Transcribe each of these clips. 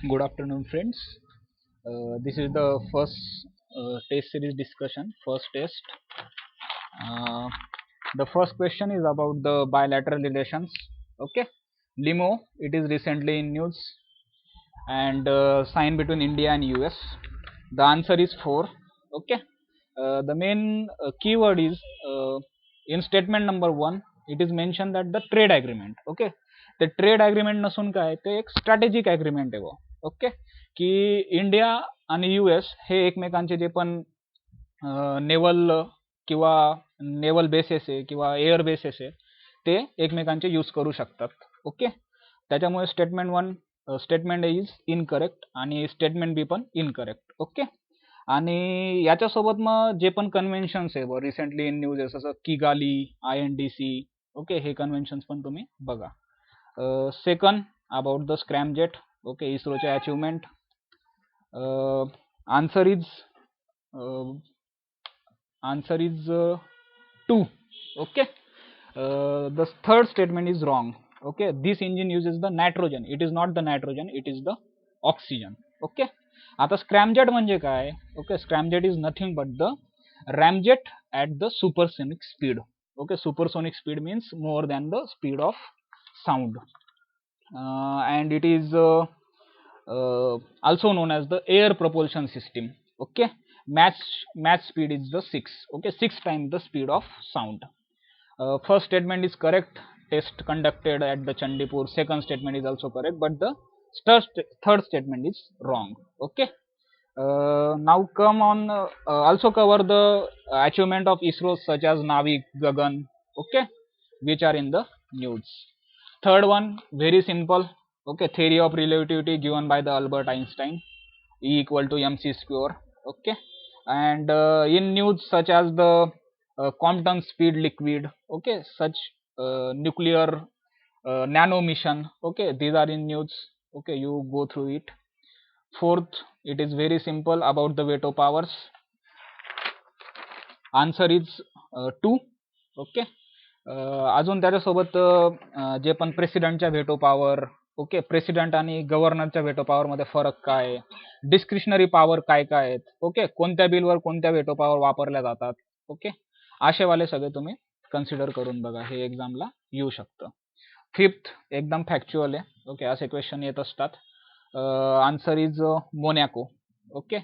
Good afternoon, friends. This is the first test series discussion, first test. Uh, the first question is about the bilateral relations. Okay, Limo. It is recently in news and signed between India and US. The answer is four. Okay, the main keyword is in statement number one. It is mentioned that the trade agreement. Okay, ते trade agreement नसून काय ते एक strategic agreement आहे. Okay, की India आणि US हे एकमेकांचे जे पण नेव्हल किंवा नेव्हल बेसेस आहे किंवा एअर बेसेस आहे ते एकमेकांचे यूज करू शकतात. ओके, त्याच्यामुळे statement one statement is incorrect आणि स्टेटमेंट बी पण इनकरेक्ट. ओके, आणि याच्यासोबत मग जे पण कन्व्हेन्शन्स आहे रिसेंटली इन न्यूज आहे जसं किगाली, INDC. ओके, हे कन्व्हेन्शन्स पण तुम्ही बघा. Second about the scramjet. Okay, इस्रोचे achievement. Answer is 2. Okay, the third statement is wrong. Okay, this engine uses the nitrogen. It is not the nitrogen, it is the oxygen. Okay, आता scramjet म्हणजे काय? Okay, scramjet is nothing but the ramjet at the supersonic speed. Okay, supersonic speed means more than the speed of sound, and it is also known as the air propulsion system. Okay, match speed is the 6. Okay, 6 times the speed of sound. First statement is correct, test conducted at the Chandipur. Second statement is also correct, but the third statement is wrong. Okay, now come on, also cover the achievement of ISRO such as Navik, Gagan. Okay, which are in the news. Third one, very simple. Okay, theory of relativity given by the Albert Einstein, E equal to mc square. Okay, and in news such as the Compton speed liquid. Okay, such nuclear nano mission. Okay, these are in news. Okay, you go through it. Fourth, it is very simple about the veto powers. Answer is 2. Okay, अजून त्याच्यासोबत जे पण प्रेसिडेंटच्या veto power. Okay, president आणि गव्हर्नरच्या veto power मध्ये फरक काय, discretionary power काय काय आहेत. ओके, कोणत्या बिलवर कोणत्या व्हेटो पॉवर वापरल्या जातात. ओके, असेवाले सगळे तुम्ही कन्सिडर करून बघा, हे एक्झामला येऊ शकतं. फिफ्थ एकदम फॅक्च्युअल आहे. ओके, असे क्वेश्चन येत असतात. Answer is Monaco. ओके,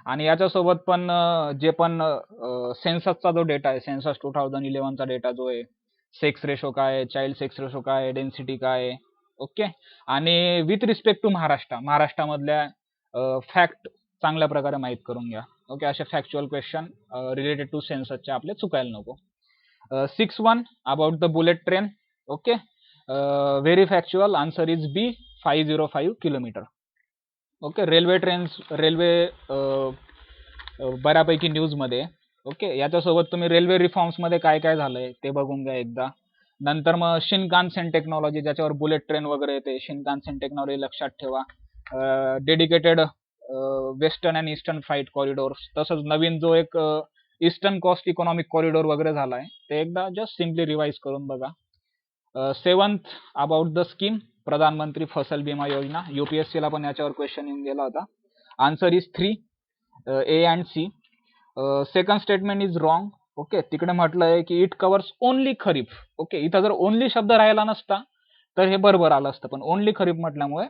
आणि याच्यासोबत पण जे पण सेन्ससचा जो डेटा आहे, सेन्सस 2011चा डेटा जो आहे, सेक्स रेशो काय आहे, चाइल्ड सेक्स रेशो काय आहे, डेन्सिटी काय आहे. ओके, आणि विथ रिस्पेक्ट टू महाराष्ट्रामधल्या फॅक्ट चांगल्या प्रकारे माहीत करून घ्या. ओके, असे फॅक्च्युअल क्वेश्चन रिलेटेड टू सेन्ससचे आपले चुकायला नको. 6-1 about the bullet train. Okay, very factual. Answer is B, 505 kilometre. Okay, railway बऱ्यापैकी न्यूजमध्ये. ओके, याच्यासोबत तुम्ही रेल्वे रिफॉर्म्समध्ये काय काय झालंय ते बघून घ्या एकदा. नंतर मग शिनकानसेन टेक्नॉलॉजी, ज्याच्यावर बुलेट ट्रेन वगैरे येते, शिनकानसेन टेक्नॉलॉजी लक्षात ठेवा. Dedicated western and eastern flight corridors. तसंच नवीन जो एक ईस्टर्न कॉस्ट इकॉनॉमिक कॉरिडोर वगैरे झालाय ते एकदा जस्ट सिम्पली रिवाइज करून बघा. 7th अबाउट द स्कीम, प्रधानमंत्री फसल बीमा योजना. UPSC ला पण याच्यावर क्वेश्चन येऊन गेला होता. Answer is 3, A and C. Second statement is wrong. Okay, तिकडे म्हटलंय की it covers only kharif. Okay, इथं जर ओनली शब्द राहिला नसता तर हे बरोबर आलं असतं, पण ओनली खरीप म्हटल्यामुळे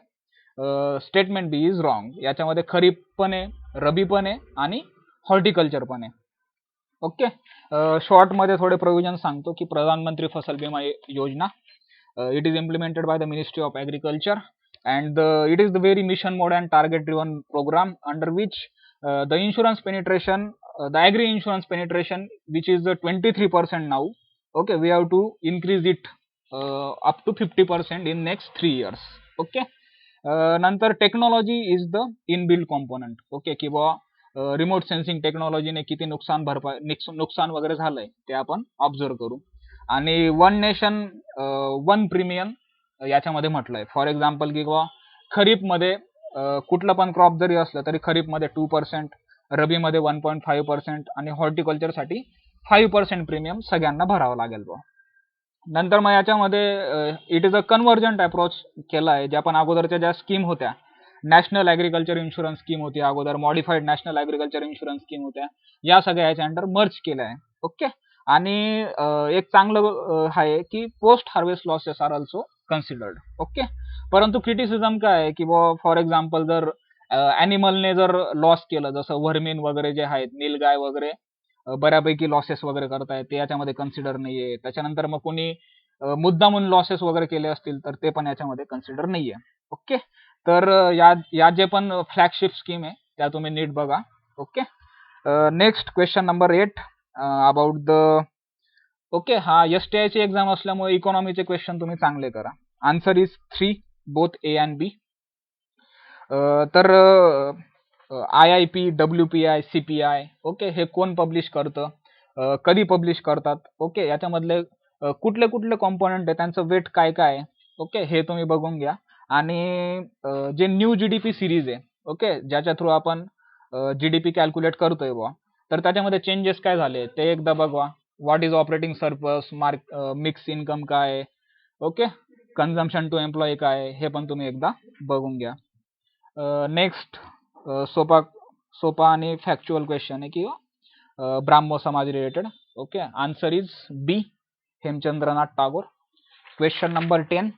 स्टेटमेंट बी इज रॉंग. याच्यामध्ये खरीप पण आहे, रबी पण आहे आणि हॉर्टिकल्चर पण आहे. ओके, शॉर्टमध्ये थोडे प्रोव्हिजन सांगतो की प्रधानमंत्री फसल बीमा योजना, it is implemented by the Ministry of Agriculture, and it is the very mission mode and target driven program under which the insurance penetration, the agri insurance penetration, which is 23% now. Okay, we have to increase it up to 50% in next 3 years. Okay, नंतर technology is the inbuilt component. Okay, किंवा remote sensing टेक्नॉलॉजीने किती नुकसान वगैरे झालंय ते आपण observe करू. आणि वन नेशन वन प्रीमियम याच्यामध्ये म्हटलंय. फॉर एक्झाम्पल किंवा खरीपमध्ये कुठलं पण क्रॉप जरी असलं तरी खरीपमध्ये 2%, रबीमध्ये 1.5% आणि हॉर्टिकल्चरसाठी 5% प्रीमियम सगळ्यांना भरावं लागेल. नंतर मग याच्यामध्ये इट इज अ कन्व्हर्जंट अप्रोच केला आहे. ज्या पण अगोदरच्या ज्या स्कीम होत्या नॅशनल ॲग्रिकल्चर इन्शुरन्स स्कीम होती अगोदर, modified national agriculture insurance scheme होत्या, या सगळ्या याच्या अंडर मर्ज केलं आहे. ओके. आणि एक चांगलं आहे की post harvest losses are also considered. Okay. परंतु क्रिटिसिझम काय आहे की फॉर एक्झाम्पल जर ॲनिमलने जर लॉस केलं, जसं वर्मीन वगैरे जे आहेत, नीलगाय वगैरे बऱ्यापैकी लॉसेस वगैरे करतायत, ते याच्यामध्ये कन्सिडर नाहीये. त्याच्यानंतर मग कोणी मुद्दामून लॉसेस वगैरे केले असतील तर ते पण याच्यामध्ये कन्सिडर नाहीये. ओके. तर या जे पण फ्लॅगशिप स्कीम आहे त्या तुम्ही नीट बघा. Okay. Next question number 8 about the okay. हा STI ची एक्झाम असल्यामुळे इकॉनॉमीचे क्वेश्चन तुम्ही चांगले करा. Answer is 3 both A and B. तर IIP, WPI, CPI ओके हे कोण पब्लिश करतं, कधी पब्लिश करतात, ओके याच्यामधले कुठले कुठले कॉम्पोनंट आहे, त्यांचं वेट काय काय आहे, ओके हे तुम्ही बघून घ्या. आणि जे न्यू GDP सिरीज आहे, ओके ज्याच्या थ्रू आपण GDP कॅल्क्युलेट करतोय बुवा, तर त्याच्यामध्ये चेंजेस काय झाले ते एकदा बघवा. What is operating surplus, mix income काय आहे, ओके कन्झम्पशन टू एम्प्लॉई काय आहे, हे पण तुम्ही एकदा बघून घ्या. नेक्स्ट सोपा आणि फॅक्च्युअल क्वेश्चन आहे की Brahmo Samaj related. Okay. Answer is B, Hemchandranath Tagore. Question number 10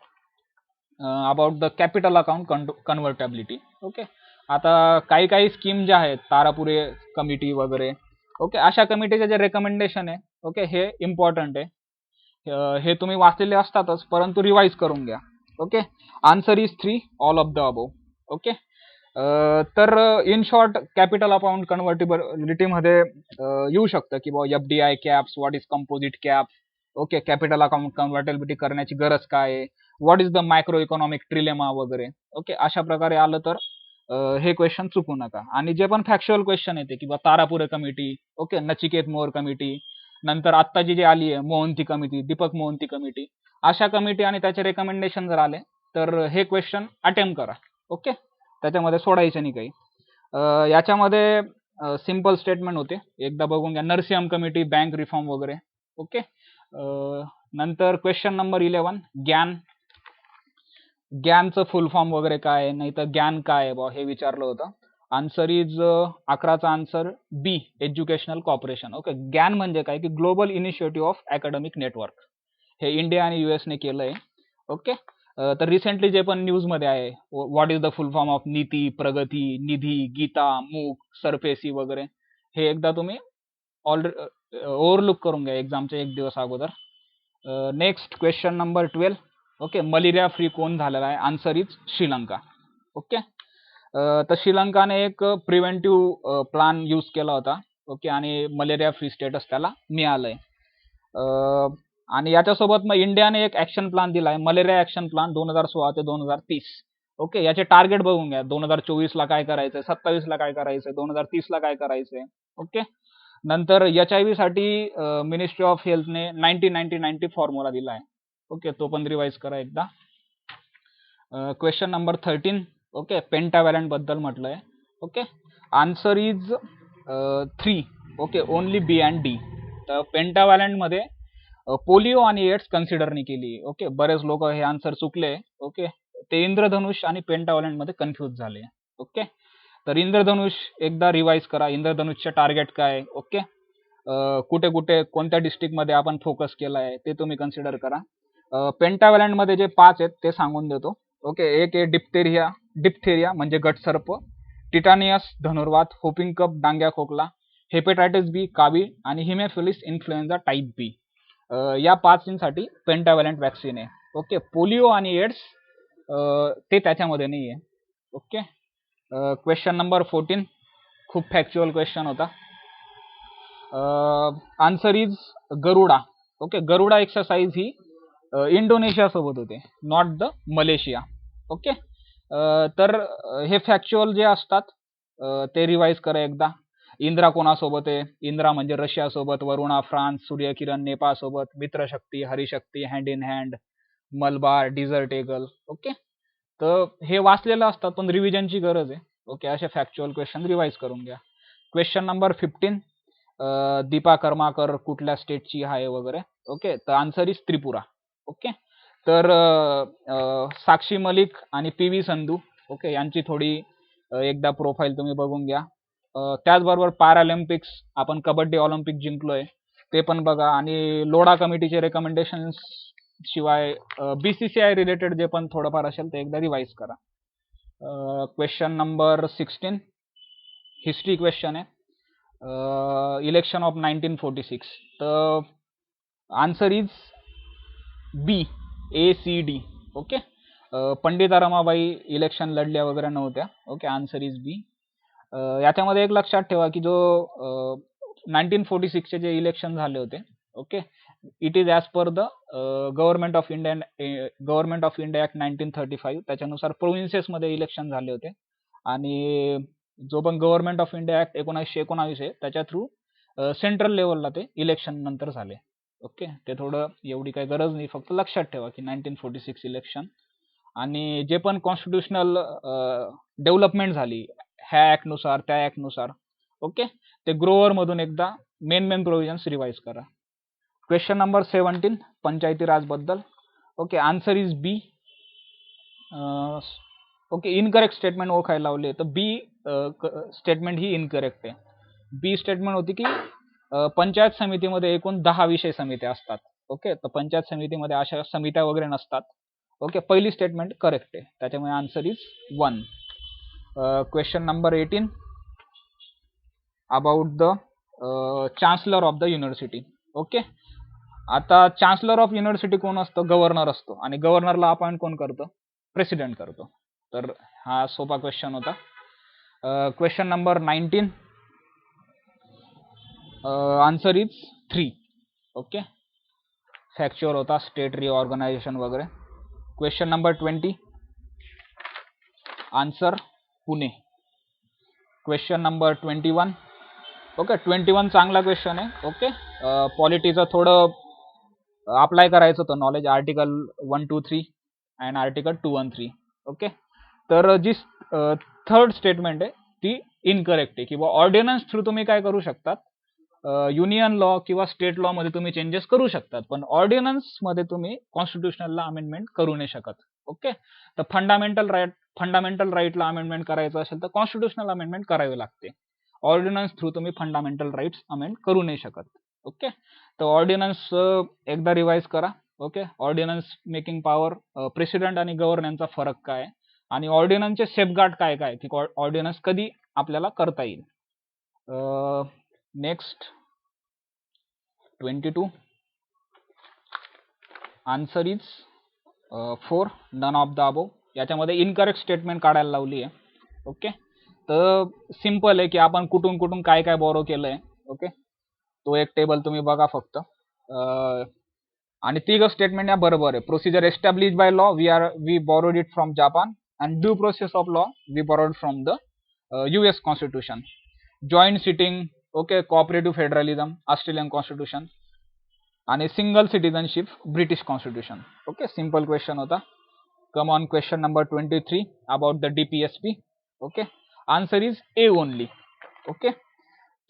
about the capital account convertibility. Okay. आता काही स्कीम ज्या आहेत, तारापुरे कमिटी वगैरे, ओके अशा कमिटीचे जे रेकमेंडेशन आहे, ओके हे इम्पॉर्टंट आहे. हे तुम्ही वाचलेले असतातच, परंतु रिवाइज करून घ्या. Okay. Answer is 3 all of the above. Okay. तर इन शॉर्ट कॅपिटल अकाउंट कन्व्हर्टिबिलिटीमध्ये येऊ शकतं की बुवा FDI caps, what is composite cap, okay capital account convertibility करण्याची गरज काय आहे, what is the micro economic trilemma वगैरे. ओके अशा प्रकारे आलं तर हे क्वेश्चन चुकू नका. आणि जे पण फॅक्च्युअल क्वेश्चन येते किंवा तारापुरे कमिटी, ओके नचिकेत मोर कमिटी, नंतर आत्ताची जी आली आहे मोहंती कमिटी, दीपक मोहंती कमिटी, अशा कमिटी आणि त्याचे रेकमेंडेशन जर आले तर हे क्वेश्चन अटेम्प्ट करा. ओके. त्याच्यामध्ये सोडायचं नाही काही. याच्यामध्ये सिंपल स्टेटमेंट होते, एकदा बघून घ्या. नरसिंहम कमिटी, बँक रिफॉर्म वगैरे. ओके. नंतर क्वेश्चन नंबर 11 ज्ञानचं फुल फॉर्म वगैरे काय आहे, नाही तर ज्ञान काय आहे बा हे विचारलं होतं. आन्सर इज 11चा answer B, educational corporation. Okay. GIAN म्हणजे काय की global initiative of academic network, हे इंडिया आणि US ने केलंय. ओके. तर रिसेंटली जे पण न्यूजमध्ये आहे, what is the full form of NITI, PRAGATI, NIDHI, Gita, मूक, सरफेसी वगैरे, हे एकदा तुम्ही ओव्हरलुक करून घ्या एक्झामच्या एक दिवस अगोदर. Next question number 12. Okay. Malaria free कोण झालेला आहे, आन्सर इज श्रीलंका. ओके. तर श्रीलंकाने एक प्रिव्हेंटिव्ह प्लान यूज केला होता. ओके. आणि मलेरिया फ्री स्टेटस त्याला मिळालंय. आणि याच्यासोबत मग इंडियाने एक ऍक्शन प्लान दिलाय, मलेरिया ऍक्शन प्लान 2016 ते 2030. ओके. याचे टार्गेट बघून घ्या, 2024 ला काय करायचंय, 27 ला काय करायचंय, 2030 ला काय करायचंय. ओके. नंतर HIV साठी मिनिस्ट्री ऑफ हेल्थने 90-90-90 फॉर्म्युला दिलाय. ओके. तो पण रिवाइज करा एकदा. Question number 13. ओके. पेंटाव्हॅलंट बद्दल म्हटलंय. Okay. Answer is 3. Okay. Only B and D. तर पेंटाव्हॅलंट मध्ये पोलिओ आणि एड्स कन्सिडर नाही केली. ओके. बरेच लोक हे आन्सर चुकले. ओके. ते इंद्रधनुष आणि पेंटाव्हॅलंट मध्ये कन्फ्युज झाले. ओके. तर इंद्रधनुष एकदा रिवाइज करा, इंद्रधनुषचे टार्गेट काय. ओके. कुठे कुठे कोणत्या डिस्ट्रिक्ट मध्ये आपण फोकस केला आहे ते तुम्ही कन्सिडर करा. पेंटाव्हॅलंट मध्ये जे 5 आहेत ते सांगून देतो. ओके. एक आहे डिप्थेरिया म्हणजे गटसर्प, टिटानियस धनुर्वात, होपिंग कप डांग्या खोकला, हेपेटायटिस B कावीळ आणि हिमोफिलिस इन्फ्लुएन्झा टाईप B. या 5 साठी पेंटाव्हॅलंट वॅक्सिन आहे. ओके. पोलिओ आणि एड्स ते त्याच्यामध्ये नाही आहे. ओके. क्वेश्चन नंबर 14 खूप फॅक्च्युअल क्वेश्चन होता. Answer is Garuda. Okay. Garuda exercise he Indonesia सोबत होते, नॉट द मलेशिया. ओके. तर हे फॅक्च्युअल जे असतात ते रिवाइज करा एकदा. इंद्रा कोणासोबत आहे, इंद्रा म्हणजे रशिया सोबत, वरुणा फ्रान्स, सूर्यकिरण नेपाळ सोबत, Mitrashakti, Harishakti, hand in hand, Malabar, desert eagle. Okay. तर हे वाचलेलं असतात पण रिव्हिजनची गरज आहे. ओके. असे फॅक्च्युअल क्वेश्चन रिवाइज करून घ्या. क्वेश्चन नंबर 15 दीपा कर्माकर कुठल्या स्टेटची आहे वगैरे. ओके. तर आन्सर इज त्रिपुरा. ओके. तर साक्षी मलिक आणि PV संधू ओके, यांची थोडी एकदा प्रोफाईल तुम्ही बघून घ्या. त्याचबरोबर पॅरालिम्पिक्स आपण कबड्डी ऑलिम्पिक जिंकलोय ते पण बघा, आणि लोढा कमिटीचे रेकमेंडेशन्स शिवाय BCCI रिलेटेड जे पण थोडंफार असेल ते एकदा रिवाइज करा. क्वेश्चन नंबर 16 हिस्ट्री क्वेश्चन आहे. Election of 1946. तर answer is B, ACD. Okay, Pandita Ramabai election लढल्या वगैरे नव्हत्या. Okay, answer is B. याच्यामध्ये एक लक्षात ठेवा की जो 1946 चे जे इलेक्शन झाले होते, okay, it is as per the government of India act 1935. त्याच्यानुसार प्रोव्हिन्सेसमध्ये इलेक्शन झाले होते, आणि जो पण गव्हर्नमेंट ऑफ इंडिया ॲक्ट 1919 आहे त्याच्या थ्रू सेंट्रल लेवलला ते इलेक्शन नंतर झाले. ओके, ते थोडं एवढी काही गरज नाही, फक्त लक्षात ठेवा की 1946 इलेक्शन. आणि जे पण कॉन्स्टिट्युशनल डेव्हलपमेंट झाली ह्या ॲक्टनुसार त्या ॲक्टनुसार, ओके, ते ग्रोवर मधून एकदा मेन प्रोव्हिजन्स रिवाइज करा. क्वेश्चन नंबर 17 पंचायती राज बद्दल. Okay, answer is B. Okay, incorrect statement ओळखायला लावले तर बी स्टेटमेंट ही इनकरेक्ट आहे. बी स्टेटमेंट होती की पंचायत समितीमध्ये एकूण 10 विषय समित्या असतात. ओके, तर पंचायत समितीमध्ये अशा समित्या वगैरे नसतात. ओके, पहिली स्टेटमेंट करेक्ट आहे, त्याच्यामुळे answer is 1. Question number 18 about the chancellor of the university. Okay, आता चान्सलर ऑफ युनिव्हर्सिटी कोण असतो? गव्हर्नर असतो, आणि गव्हर्नरला अपॉइंट कोण करतो? प्रेसिडेंट करतो. तर हा सोपा क्वेश्चन होता. Question number 19 answer is 3. Okay, factual होता, स्टेट रिऑर्गनायझेशन वगैरे. Question number 20 answer Pune. Question number 21. Okay, 21 चांगला क्वेश्चन आहे. ओके, पॉलिटीचं थोडं अप्लाय करायचं होतं knowledge, article 123 and article 213. Okay, तर जी थर्ड स्टेटमेंट आहे ती इनकरेक्ट आहे, किंवा ऑर्डिनन्स थ्रू तुम्ही काय करू शकतात, युनियन लॉ किंवा स्टेट लॉ मध्ये तुम्ही चेंजेस करू शकतात, पण ऑर्डिनन्स मध्ये तुम्ही कॉन्स्टिट्युशनलला अमेंडमेंट करू नाही शकत. ओके, तर फंडामेंटल राईटला अमेंडमेंट करायचं असेल तर कॉन्स्टिट्युशनल अमेंडमेंट करावी लागते. ऑर्डिनन्स थ्रू तुम्ही फंडामेंटल राईट्स अमेंड करू नाही शकत. ओके, तर ऑर्डिनन्स एकदा रिवाइज करा. Okay, ordnance making power, president आणि गव्हर्नर यांचा फरक काय, आणि ऑर्डिनन्सचे सेफगार्ड काय काय, की ऑर्डिनन्स कधी आपल्याला करता येईल. Next 22 answer is 4, none of the above. याच्यामध्ये इनकरेक्ट स्टेटमेंट काढायला लावली आहे. ओके, तर सिम्पल आहे की आपण कुठून कुठून काय काय बॉरो केलंय. ओके, तो एक टेबल तुम्ही बघा फक्त, आणि तिघ स्टेटमेंट या बरोबर आहे. Procedure established by law, we borrowed it from Japan, and due process of law we borrowed from the US constitution. Joint sitting, okay, cooperative federalism Australian constitution, आणि single citizenship British constitution. Okay, simple question होता. Come on question number 23 about the DPSP. Okay, answer is A only. Okay,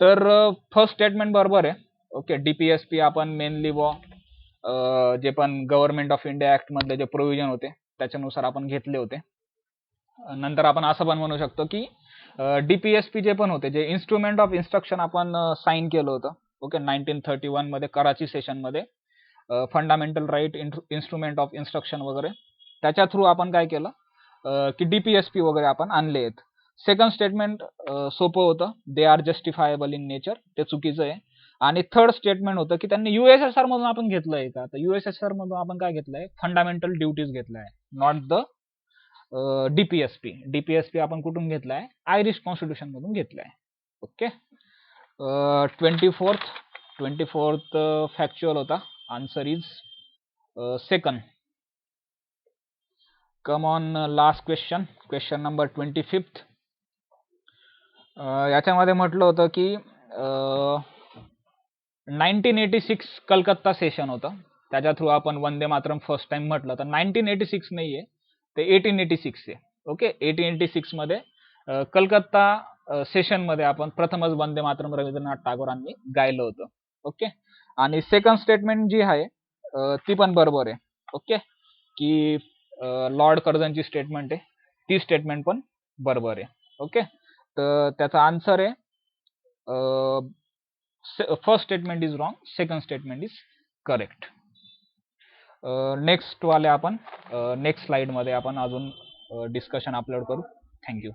तर first statement बरोबर आहे. Okay, DPSP आपण mainly जे पण government of India act मधले जे प्रोव्हिजन होते त्याच्यानुसार आपण घेतले होते. नंतर आपण असं पण म्हणू शकतो की DPSP जे पण होते, जे इन्स्ट्रुमेंट ऑफ इन्स्ट्रक्शन आपण साईन केलं होतं. ओके, 1931 मध्ये कराची सेशन मध्ये, fundamental right instrument of instruction वगैरे, त्याच्या थ्रू आपण काय केलं की DPSP वगैरे आपण आणले आहेत. सेकंड स्टेटमेंट सोपं होतं, they are justifiable in nature, ते चुकीचं आहे. आणि थर्ड स्टेटमेंट होतं की त्यांनी USSR मधून आपण घेतलंय का, तर USSR मधून आपण काय घेतलंय, फंडामेंटल ड्युटीज घेतलाय, नॉट द DPSP आपण कुठून घेतलाय, आयरिश कॉन्स्टिट्यूशन मधून घेतलाय. ओके, 24th फॅक्च्युअल होता. Answer is second. Come on last question number 25. याच्यामध्ये म्हटलं होतं की 1986 कलकत्ता सेशन होतं, त्याच्या थ्रू आपण वंदे मातरम फर्स्ट टाइम म्हटलं, तर 1986 नाहीये, ते 1886 आहे. ओके, 1886 मध्ये कलकत्ता सेशन मध्ये आपण प्रथमच वंदे मातरम रवींद्रनाथ टागोरांनी गायलं होतं. ओके, आणि सेकंड स्टेटमेंट जी आहे ती पण बरोबर आहे. ओके, की लॉर्ड कर्झनची स्टेटमेंट आहे ती स्टेटमेंट पण बरोबर आहे. ओके, तर त्याचा आन्सर आहे first statement is wrong, second statement is correct. Next वाले आपण नेक्स्ट स्लाइड मध्ये आपण अजून डिस्कशन अपलोड करू. थँक्यू.